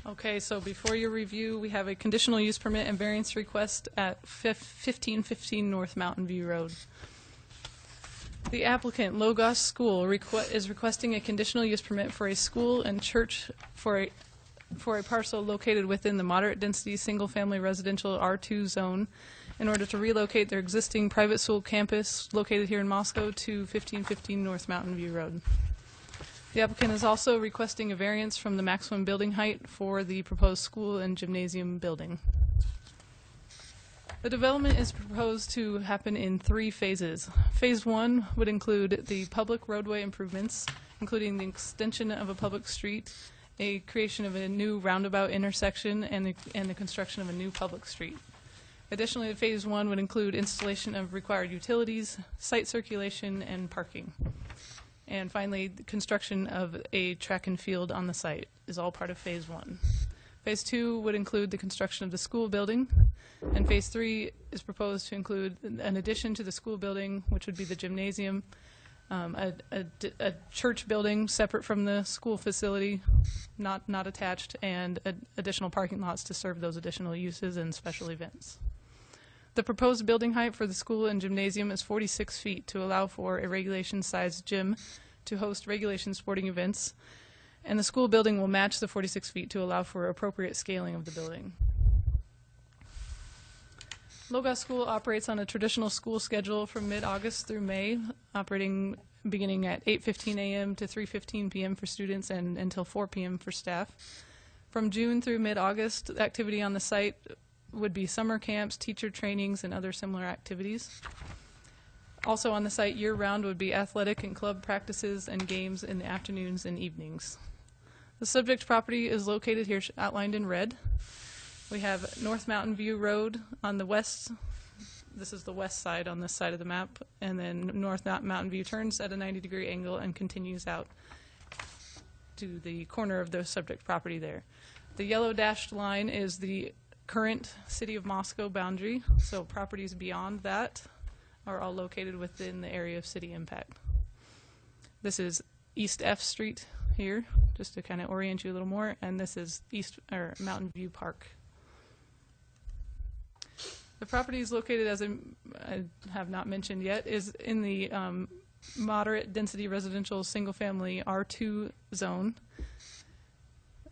Okay, so before your review, we have a conditional use permit and variance request at 1515 North Mountain View Road. The applicant, Logos School, is requesting a conditional use permit for a school and church for a parcel located within the moderate density single-family residential R2 zone in order to relocate their existing private school campus located here in Moscow to 1515 North Mountain View Road. The applicant is also requesting a variance from the maximum building height for the proposed school and gymnasium building. The development is proposed to happen in 3 phases. Phase 1 would include the public roadway improvements, including the extension of a public street, a creation of a new roundabout intersection, and the construction of a new public street. Additionally, Phase 1 would include installation of required utilities, site circulation, and parking. And finally, the construction of a track and field on the site is all part of Phase 1. Phase 2 would include the construction of the school building, and Phase 3 is proposed to include an addition to the school building, which would be the gymnasium, a church building separate from the school facility, not attached, and additional parking lots to serve those additional uses and special events. The proposed building height for the school and gymnasium is 46 feet to allow for a regulation-sized gym to host regulation sporting events, and the school building will match the 46 feet to allow for appropriate scaling of the building. Logos School operates on a traditional school schedule from mid-August through May, operating beginning at 8:15 a.m. to 3:15 p.m. for students and until 4 p.m. for staff. From June through mid-August, activity on the site would be summer camps, teacher trainings, and other similar activities. Also on the site year-round would be athletic and club practices and games in the afternoons and evenings. The subject property is located here outlined in red. We have North Mountain View Road on the west. This is the west side on this side of the map, and then North Mountain View turns at a 90-degree angle and continues out to the corner of the subject property there. The yellow dashed line is the current City of Moscow boundary, so properties beyond that are all located within the area of city impact. This is East F Street here, just to kind of orient you a little more, and this is Mountain View Park. The property is located, as I have not mentioned yet, is in the moderate density residential single-family R2 zone.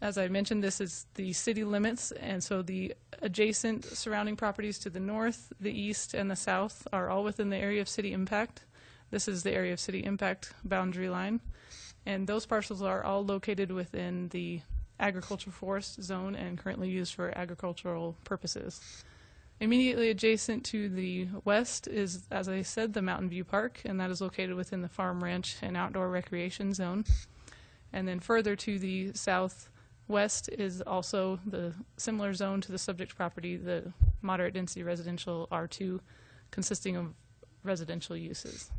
As I mentioned, this is the city limits, and so the adjacent surrounding properties to the north, the east, and the south are all within the area of city impact. This is the area of city impact boundary line, and those parcels are all located within the agricultural forest zone and currently used for agricultural purposes. Immediately adjacent to the west is, as I said, the Mountain View Park, and that is located within the farm, ranch, and outdoor recreation zone. And then further to the southwest is also the similar zone to the subject property, the moderate density residential R2, consisting of residential uses.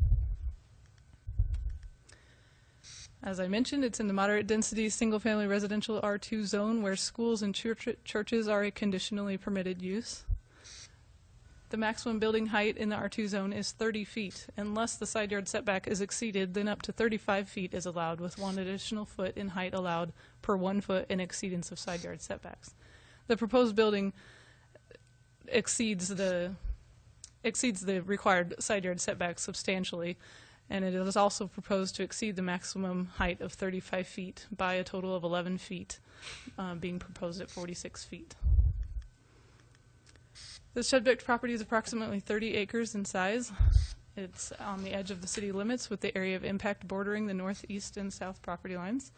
As I mentioned, it's in the moderate density single-family residential R2 zone where schools and churches are a conditionally permitted use. The maximum building height in the R2 zone is 30 feet. Unless the side yard setback is exceeded, then up to 35 feet is allowed, with 1 additional foot in height allowed per 1 foot in exceedance of side yard setbacks. The proposed building exceeds the required side yard setback substantially, and it is also proposed to exceed the maximum height of 35 feet by a total of 11 feet, being proposed at 46 feet. The subject property is approximately 30 acres in size. It's on the edge of the city limits with the area of impact bordering the north, east, and south property lines.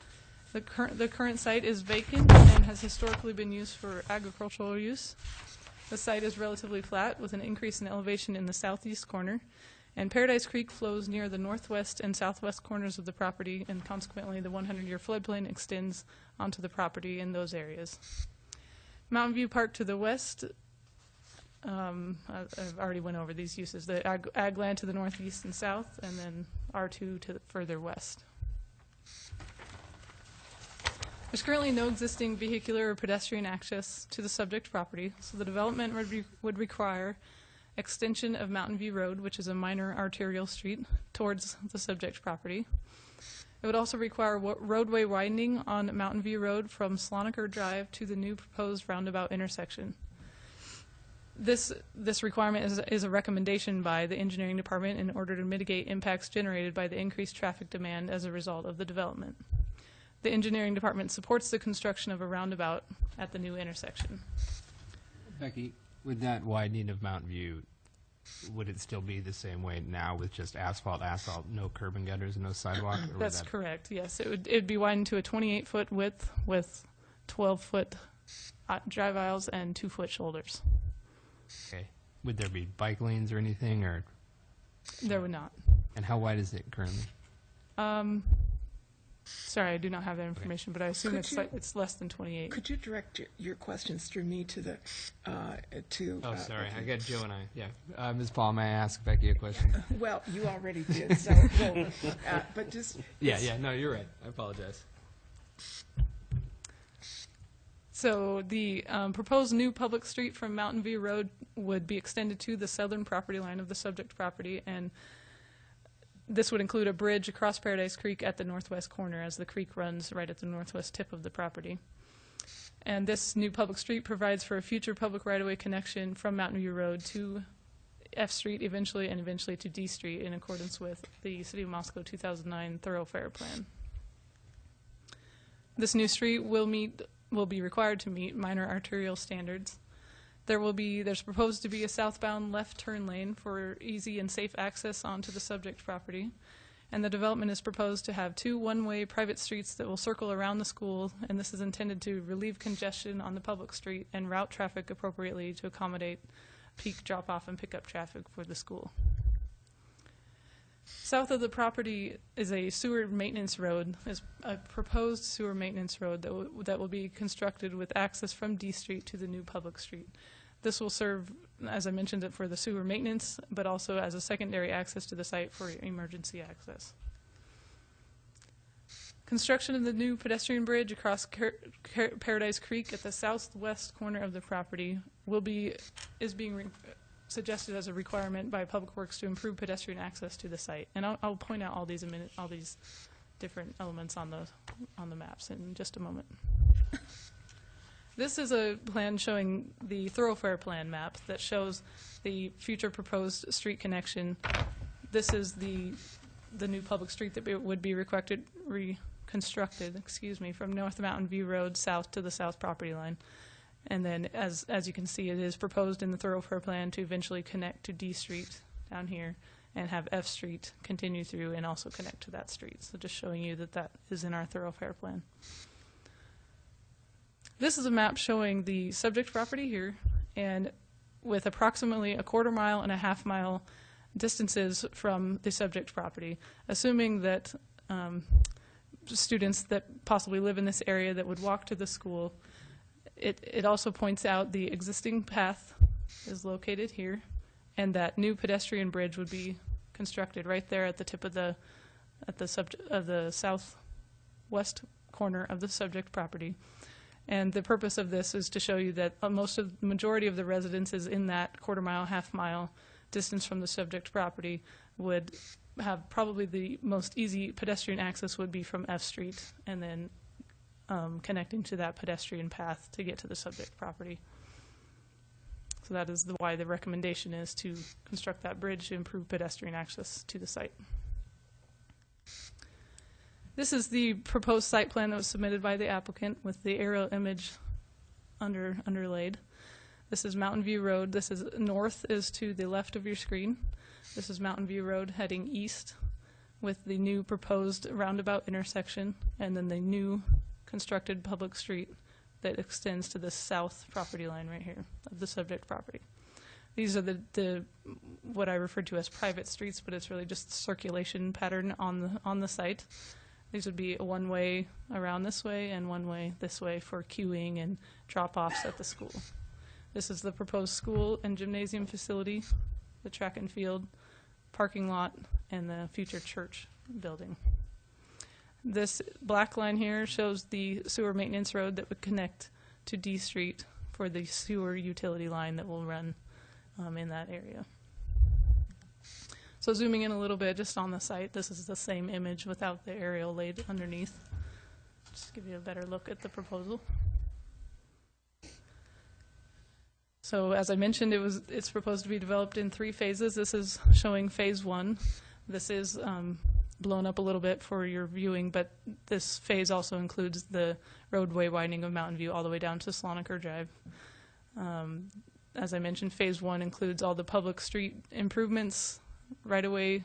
The current site is vacant and has historically been used for agricultural use. The site is relatively flat with an increase in elevation in the southeast corner, and Paradise Creek flows near the northwest and southwest corners of the property, and consequently the 100-year floodplain extends onto the property in those areas. Mountain View Park to the west, I've already went over these uses. The ag land to the northeast and south, and then R2 to the further west. There's currently no existing vehicular or pedestrian access to the subject property, so the development would require extension of Mountain View Road, which is a minor arterial street, towards the subject property. It would also require roadway widening on Mountain View Road from Sloniker Drive to the new proposed roundabout intersection. This requirement is a recommendation by the engineering department in order to mitigate impacts generated by the increased traffic demand as a result of the development. The engineering department supports the construction of a roundabout at the new intersection. Becky, with that widening of Mountain View, would it still be the same way now with just asphalt, no curb and gutters, and no sidewalk? Or That's correct, yes. It'd be widened to a 28-foot width with 12-foot drive aisles and 2-foot shoulders. Okay. Would there be bike lanes or anything, or? There would not. And how wide is it currently? Sorry, I do not have that information, but I assume it's less than 28. Could you direct your questions through me to the, to... Oh, sorry, I got Joe and I, yeah. Ms. Paul, may I ask Becky a question? Well, you already did, so, but just... Yeah, no, you're right. I apologize. So the proposed new public street from Mountain View Road would be extended to the southern property line of the subject property, and this would include a bridge across Paradise Creek at the northwest corner, as the creek runs right at the northwest tip of the property. And this new public street provides for a future public right-of-way connection from Mountain View Road to F Street eventually, and eventually to D Street, in accordance with the City of Moscow 2009 thoroughfare plan. This new street will be required to meet minor arterial standards. There's proposed to be a southbound left turn lane for easy and safe access onto the subject property. And the development is proposed to have 2 one-way private streets that will circle around the school, and this is intended to relieve congestion on the public street and route traffic appropriately to accommodate peak drop-off and pickup traffic for the school. South of the property is a sewer maintenance road, is a proposed sewer maintenance road that will be constructed with access from D Street to the new public street. This will serve, as I mentioned, for the sewer maintenance, but also as a secondary access to the site for emergency access. Construction of the new pedestrian bridge across Paradise Creek at the southwest corner of the property is being suggested as a requirement by Public Works to improve pedestrian access to the site. And I'll point out all these different elements on the maps in just a moment. This is a plan showing the thoroughfare plan map that shows the future proposed street connection. This is the new public street that would be reconstructed, from North Mountain View Road south to the south property line. And then, as you can see, it is proposed in the thoroughfare plan to eventually connect to D Street down here and have F Street continue through and also connect to that street. So just showing you that is in our thoroughfare plan. This is a map showing the subject property here, and with approximately 1/4 mile and 1/2 mile distances from the subject property, assuming that students that possibly live in this area that would walk to the school. It also points out the existing path is located here, and that new pedestrian bridge would be constructed right there at the tip of the southwest corner of the subject property. And the purpose of this is to show you that the majority of the residences in that 1/4 mile, 1/2 mile distance from the subject property would have probably the most easy pedestrian access would be from F Street, and then connecting to that pedestrian path to get to the subject property. So that is why the recommendation is to construct that bridge to improve pedestrian access to the site. This is the proposed site plan that was submitted by the applicant with the aerial image underlaid. This is Mountain View Road. This is north is to the left of your screen. This is Mountain View Road heading east with the new proposed roundabout intersection, and then the new constructed public street that extends to the south property line right here of the subject property. These are what I refer to as private streets, but it's really just circulation pattern on the site. These would be a one-way around this way and one-way this way for queuing and drop-offs at the school. This is the proposed school and gymnasium facility, the track and field, parking lot, and the future church building. This black line here shows the sewer maintenance road that would connect to D Street for the sewer utility line that will run in that area. So zooming in a little bit, just on the site, this is the same image without the aerial laid underneath. Just to give you a better look at the proposal. So as I mentioned, it's proposed to be developed in 3 phases. This is showing phase 1. This is blown up a little bit for your viewing, but this phase also includes the roadway widening of Mountain View all the way down to Sloniker Drive. As I mentioned, phase 1 includes all the public street improvements, right-of-way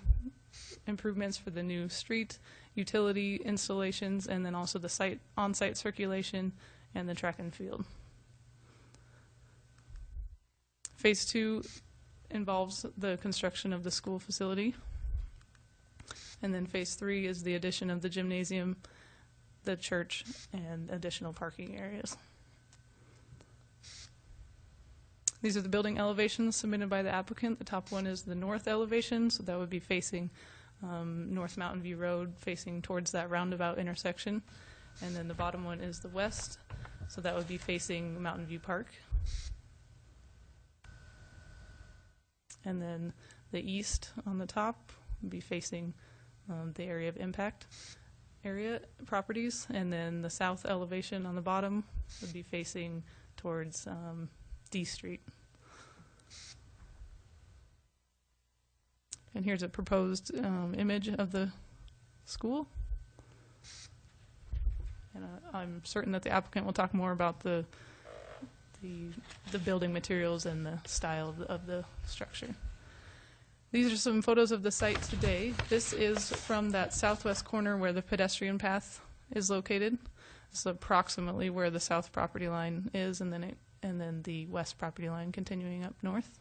improvements for the new street, utility installations, and then also the on-site circulation and the track and field. Phase 2 involves the construction of the school facility. And then phase 3 is the addition of the gymnasium, the church, and additional parking areas. These are the building elevations submitted by the applicant. The top one is the north elevation, so that would be facing North Mountain View Road, facing towards that roundabout intersection. And then the bottom one is the west, so that would be facing Mountain View Park. And then the east on the top would be facing the area of impact area properties, and then the south elevation on the bottom would be facing towards D Street. And here's a proposed image of the school. And I'm certain that the applicant will talk more about the building materials and the style of the structure. These are some photos of the site today. This is from that southwest corner where the pedestrian path is located. This is approximately where the south property line is, and then the west property line continuing up north.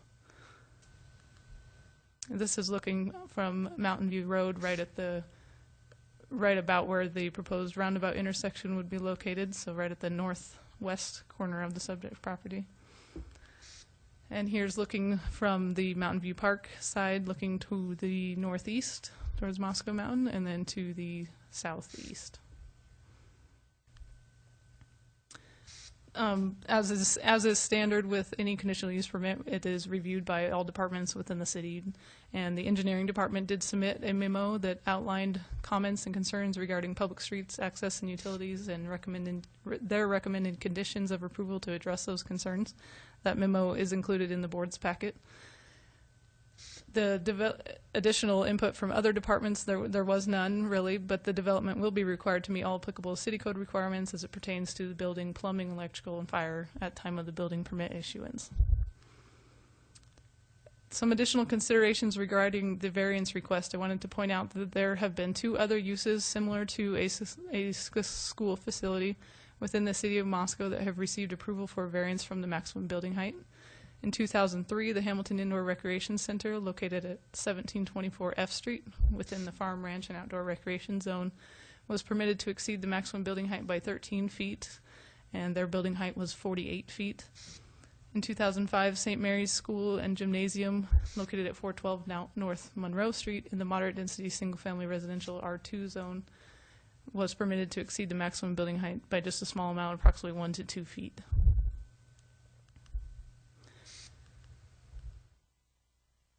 This is looking from Mountain View Road right about where the proposed roundabout intersection would be located, so right at the northwest corner of the subject property. And here's looking from the Mountain View Park side, looking to the northeast towards Moscow Mountain, and then to the southeast. As is standard with any conditional use permit, it is reviewed by all departments within the city, and the engineering department did submit a memo that outlined comments and concerns regarding public streets, access, and utilities, and their recommended conditions of approval to address those concerns. That memo is included in the board's packet. The additional input from other departments, there was none really, but the development will be required to meet all applicable city code requirements as it pertains to the building, plumbing, electrical, and fire at time of the building permit issuance. Some additional considerations regarding the variance request. I wanted to point out that there have been 2 other uses similar to a school facility within the city of Moscow that have received approval for variance from the maximum building height. In 2003, the Hamilton Indoor Recreation Center, located at 1724 F Street within the Farm, Ranch, and Outdoor Recreation Zone, was permitted to exceed the maximum building height by 13 feet, and their building height was 48 feet. In 2005, St. Mary's School and Gymnasium, located at 412 North Monroe Street in the moderate density single-family residential R2 zone, was permitted to exceed the maximum building height by just a small amount, approximately 1 to 2 feet.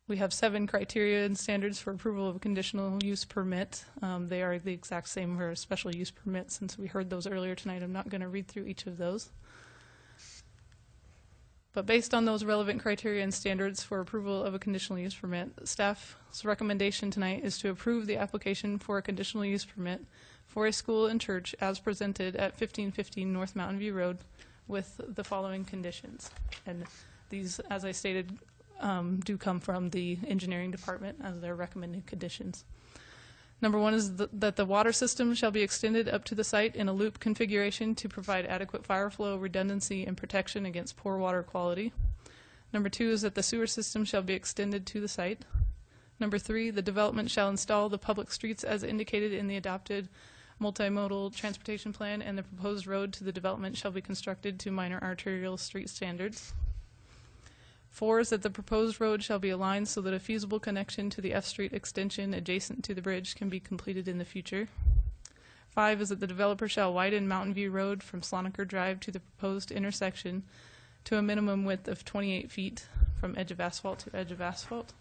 We have 7 criteria and standards for approval of a conditional use permit. They are the exact same for a special use permit. Since we heard those earlier tonight, I'm not going to read through each of those. But based on those relevant criteria and standards for approval of a conditional use permit, staff's recommendation tonight is to approve the application for a conditional use permit for a school and church as presented at 1515 North Mountain View Road with the following conditions. And these, as I stated, do come from the engineering department as their recommended conditions. Number 1 is that the water system shall be extended up to the site in a loop configuration to provide adequate fire flow, redundancy, and protection against poor water quality. Number 2 is that the sewer system shall be extended to the site. Number 3, the development shall install the public streets as indicated in the adopted multimodal transportation plan, and the proposed road to the development shall be constructed to minor arterial street standards. 4 is that the proposed road shall be aligned so that a feasible connection to the F Street extension adjacent to the bridge can be completed in the future. 5 is that the developer shall widen Mountain View Road from Sloniker Drive to the proposed intersection to a minimum width of 28 feet from edge of asphalt to edge of asphalt.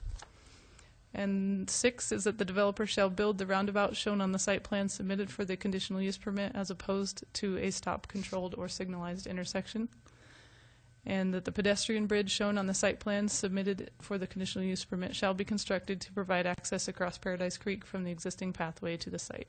And 6 is that the developer shall build the roundabout shown on the site plan submitted for the conditional use permit as opposed to a stop-controlled or signalized intersection. And that the pedestrian bridge shown on the site plan submitted for the conditional use permit shall be constructed to provide access across Paradise Creek from the existing pathway to the site.